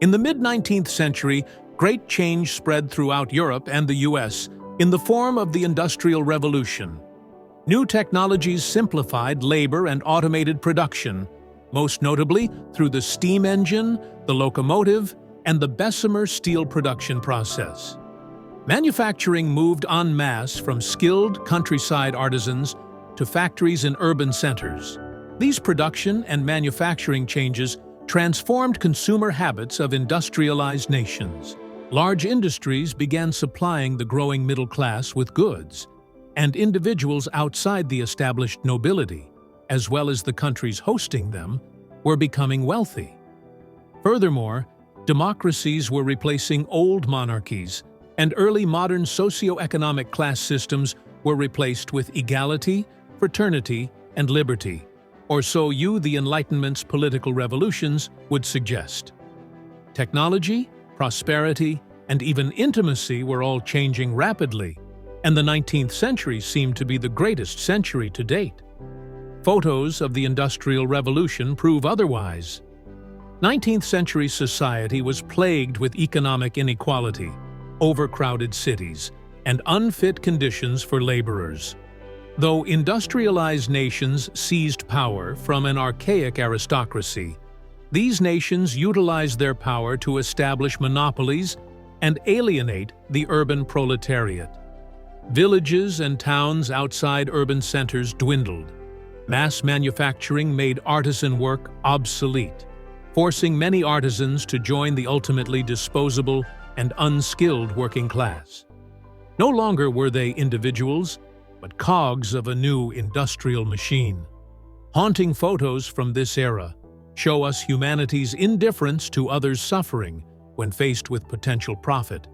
In the mid-19th century, great change spread throughout Europe and the US in the form of the Industrial Revolution. New technologies simplified labor and automated production, most notably through the steam engine, the locomotive, and the Bessemer steel production process. Manufacturing moved en masse from skilled countryside artisans to factories in urban centers. These production and manufacturing changes transformed consumer habits of industrialized nations. Large industries began supplying the growing middle class with goods, and individuals outside the established nobility, as well as the countries hosting them, were becoming wealthy. Furthermore, democracies were replacing old monarchies, and early modern socio-economic class systems were replaced with equality, fraternity, and liberty, or so the Enlightenment's political revolutions would suggest. Technology, prosperity, and even intimacy were all changing rapidly, and the 19th century seemed to be the greatest century to date. Photos of the Industrial Revolution prove otherwise. 19th century society was plagued with economic inequality, overcrowded cities, and unfit conditions for laborers. Though industrialized nations seized power from an archaic aristocracy, these nations utilized their power to establish monopolies and alienate the urban proletariat. Villages and towns outside urban centers dwindled. Mass manufacturing made artisan work obsolete, forcing many artisans to join the ultimately disposable and unskilled working class. No longer were they individuals, but cogs of a new industrial machine. Haunting photos from this era show us humanity's indifference to others' suffering when faced with potential profit.